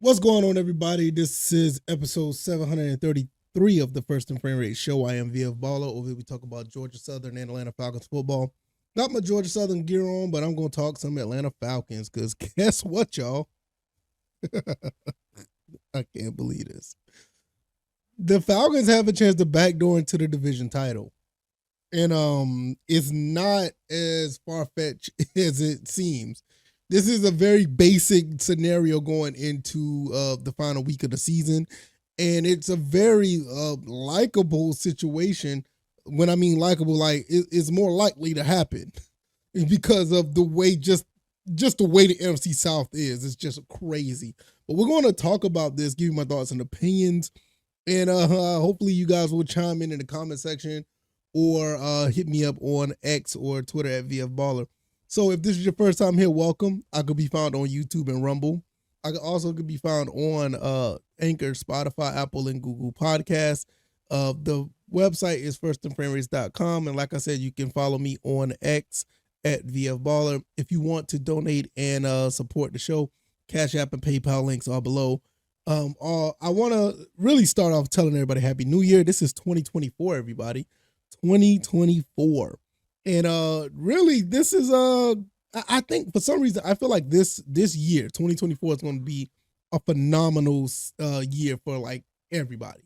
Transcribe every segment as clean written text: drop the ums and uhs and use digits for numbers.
What's going on, everybody? This is episode 733 of the First and Frame Rate Show. I am VF Baller. Over here, we talk about Georgia Southern and Atlanta Falcons football. Got my Georgia Southern gear on, but I'm going to talk some Atlanta Falcons because guess what, y'all? I can't believe this. The Falcons have a chance to backdoor into the division title. And it's not as far-fetched as it seems. This is a very basic scenario going into the final week of the season, and it's a very likable situation. When I mean likable, like it's more likely to happen because of the way just the way the NFC South is. It's just crazy. But we're going to talk about this, give you my thoughts and opinions, and hopefully you guys will chime in the comment section or hit me up on X or Twitter at VF Baller. So if this is your first time here, welcome. I could be found on YouTube and Rumble. I could be found on Anchor, Spotify, Apple, and Google Podcasts. The website is firstandframerates.com. And like I said, you can follow me on X at VF Baller. If you want to donate and support the show, CashApp and PayPal links are below. I want to really start off telling everybody Happy New Year. This is 2024, everybody. 2024. And really, this is I think for some reason I feel like this year, 2024, is going to be a phenomenal year for like everybody.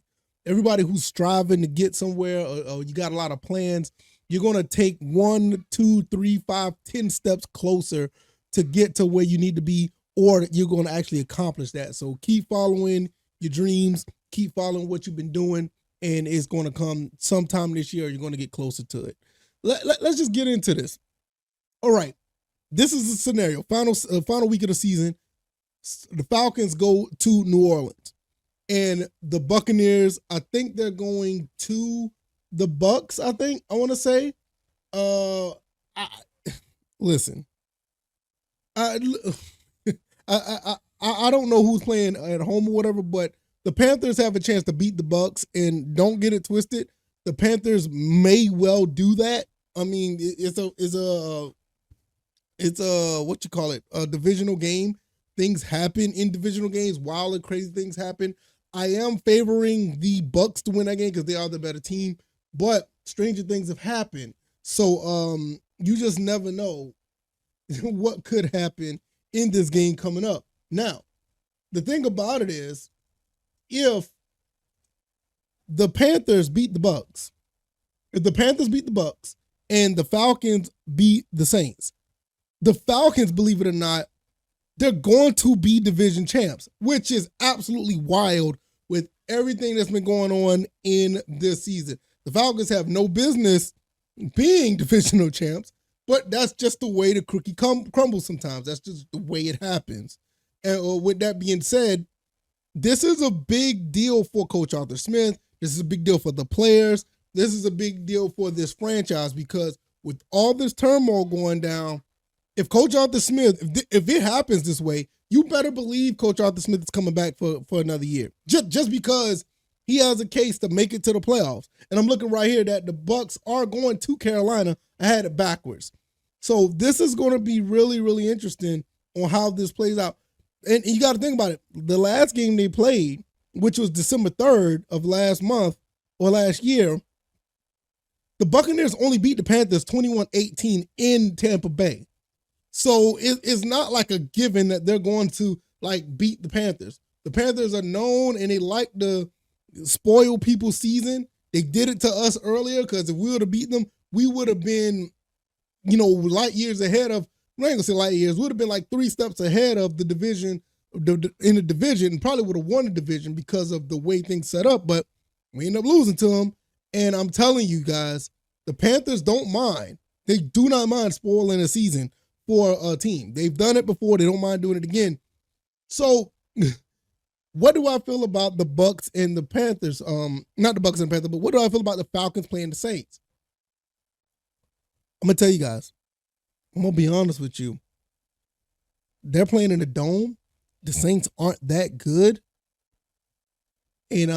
Everybody who's striving to get somewhere, or you got a lot of plans. You're going to take 1, 2, 3, 5, 10 steps closer to get to where you need to be, or you're going to actually accomplish that. So keep following your dreams, keep following what you've been doing, and it's going to come sometime this year. You're going to get closer to it. Let's just get into this. All right. This is the scenario. Final week of the season. The Falcons go to New Orleans. And the Buccaneers, I think they're going to the Bucs, I want to say. Listen. I don't know who's playing at home or whatever, but the Panthers have a chance to beat the Bucs, and don't get it twisted. The Panthers may well do that. I mean, it's a what you call it, a divisional game. Things happen in divisional games. Wild and crazy things happen. I am favoring the Bucs to win that game because they are the better team. But stranger things have happened. So you just never know what could happen in this game coming up. Now, the thing about it is, if the Panthers beat the Bucs, and the Falcons beat the Saints, the Falcons, believe it or not, they're going to be division champs, which is absolutely wild with everything that's been going on in this season. The Falcons have no business being divisional champs, but that's just the way the cookie crumbles sometimes. That's just the way it happens. And with that being said, this is a big deal for Coach Arthur Smith. This is a big deal for the players. This is a big deal for this franchise because with all this turmoil going down, if Coach Arthur Smith, if it happens this way, you better believe Coach Arthur Smith is coming back for another year. Just because he has a case to make it to the playoffs. And I'm looking right here that the Bucs are going to Carolina. I had it backwards. So this is going to be really, really interesting on how this plays out. And you got to think about it. The last game they played, which was December 3rd of last month or last year, the Buccaneers only beat the Panthers 21-18 in Tampa Bay. So it's not like a given that they're going to like beat the Panthers. The Panthers are known and they like to spoil people's season. They did it to us earlier because if we would have beaten them, we would have been, light years ahead of, I ain't gonna say light years, we would have been like 3 steps ahead of the division, in the division, and probably would have won the division because of the way things set up, but we ended up losing to them. And I'm telling you guys, the Panthers don't mind. They do not mind spoiling a season for a team. They've done it before. They don't mind doing it again. So what do I feel about the Bucs and the Panthers? Not the Bucs and the Panthers, but what do I feel about the Falcons playing the Saints? I'm going to tell you guys. I'm going to be honest with you. They're playing in the Dome. The Saints aren't that good. And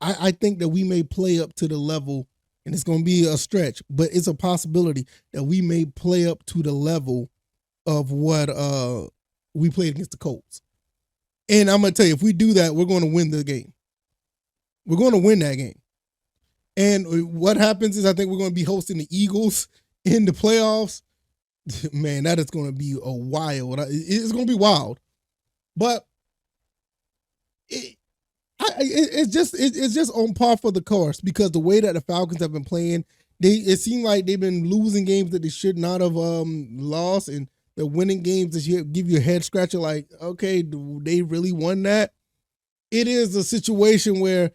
I think that we may play up to the level, and it's going to be a stretch, but it's a possibility that we may play up to the level of what we played against the Colts. And I'm going to tell you, if we do that, we're going to win the game. We're going to win that game. And what happens is I think we're going to be hosting the Eagles in the playoffs. Man, that is going to be a wild. It's going to be wild. But it's just on par for the course because the way that the Falcons have been playing, it seemed like they've been losing games that they should not have lost, and they're winning games that give you a head scratcher. Like, okay, do they really won that? It is a situation where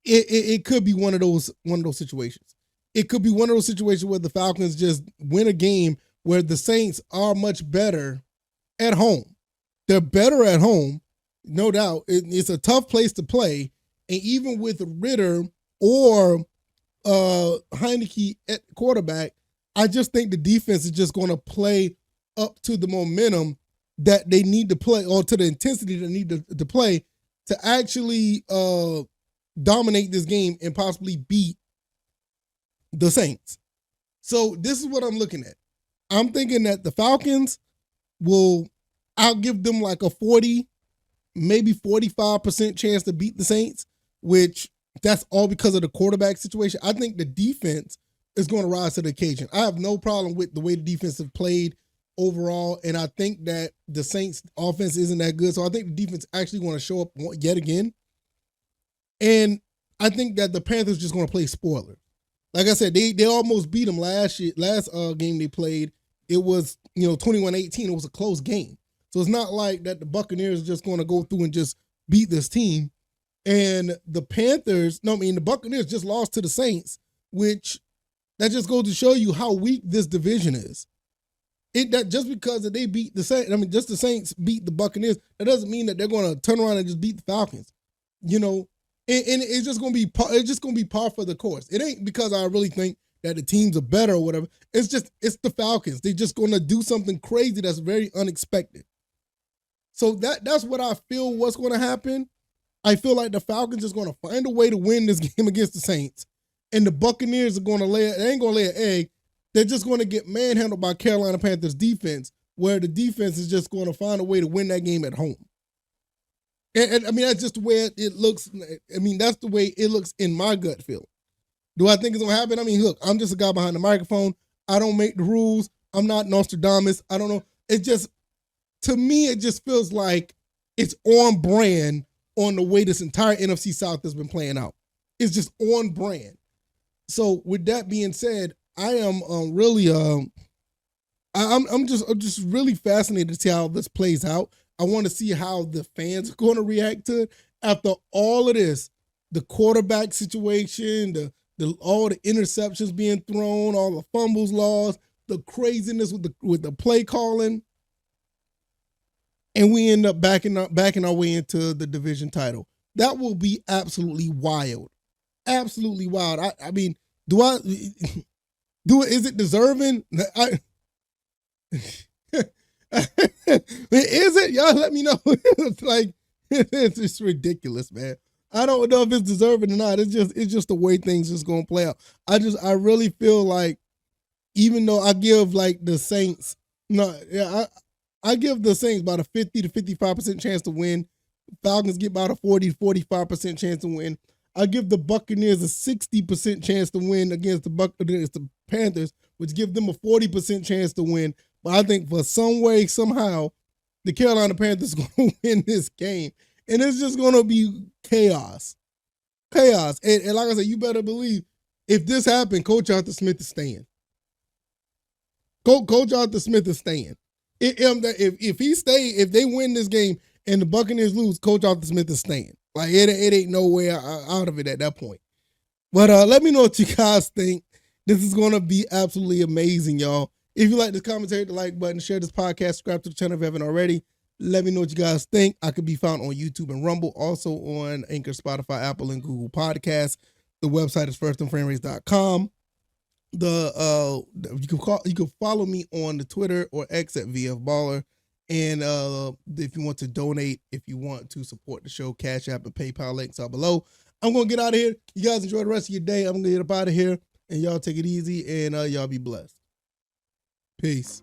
it could be one of those situations. It could be one of those situations where the Falcons just win a game where the Saints are much better at home. They're better at home, no doubt. It's a tough place to play, and even with Ritter or Heineke at quarterback, I just think the defense is just going to play up to the momentum that they need to play, or to the intensity they need to play to actually dominate this game and possibly beat the Saints. So this is what I'm looking at. I'm thinking that the Falcons I'll give them like a 40, maybe 45% chance to beat the Saints, which that's all because of the quarterback situation. I think the defense is going to rise to the occasion. I have no problem with the way the defense have played overall, and I think that the Saints offense isn't that good. So I think the defense actually going to show up yet again. And I think that the Panthers just going to play spoiler. Like I said, they almost beat them last game they played. It was, 21-18. It was a close game. So it's not like that the Buccaneers are just going to go through and just beat this team. And the Buccaneers just lost to the Saints, which that just goes to show you how weak this division is. That just because they beat the Saints, just the Saints beat the Buccaneers, that doesn't mean that they're going to turn around and just beat the Falcons. And it's just going to be par for the course. It ain't because I really think that the teams are better or whatever. It's the Falcons. They're just going to do something crazy that's very unexpected. So that's what I feel what's going to happen. I feel like the Falcons is going to find a way to win this game against the Saints. And the Buccaneers are going to they ain't going to lay an egg. They're just going to get manhandled by Carolina Panthers defense, where the defense is just going to find a way to win that game at home. And that's just the way it looks. That's the way it looks in my gut feel. Do I think it's going to happen? Look, I'm just a guy behind the microphone. I don't make the rules. I'm not Nostradamus. I don't know. To me, it just feels like it's on brand on the way this entire NFC South has been playing out. It's just on brand. So with that being said, I am really I'm just really fascinated to see how this plays out. I want to see how the fans are going to react to it after all of this, the quarterback situation, all the interceptions being thrown, all the fumbles lost, the craziness with the play calling. And we end up backing our way into the division title. That will be absolutely wild. Absolutely wild. Is it deserving? Is it? Y'all let me know. It's just ridiculous, man. I don't know if it's deserving or not. It's just the way things just gonna play out. I really feel like, even though I give the Saints, I give the Saints about a 50 to 55% chance to win. Falcons get about a 40 to 45% chance to win. I give the Buccaneers a 60% chance to win against the Panthers, which give them a 40% chance to win. But I think for some way, somehow, the Carolina Panthers are going to win this game. And it's just going to be chaos. Chaos. And like I said, you better believe, if this happened, Coach Arthur Smith is staying. Coach Arthur Smith is staying. If they win this game and the Buccaneers lose, Coach Arthur Smith is staying. It ain't nowhere out of it at that point. But let me know what you guys think. This is going to be absolutely amazing, y'all. If you like this commentary, hit the like button, share this podcast, subscribe to the channel if you haven't already. Let me know what you guys think. I could be found on YouTube and Rumble, also on Anchor, Spotify, Apple, and Google Podcasts. The website is firstandframerace.com. You can follow me on the Twitter or X at VFBaller. And if you want to donate, if you want to support the show, CashApp and PayPal links are below. I'm going to get out of here. You guys enjoy the rest of your day. I'm going to get up out of here. And y'all take it easy and y'all be blessed. Peace.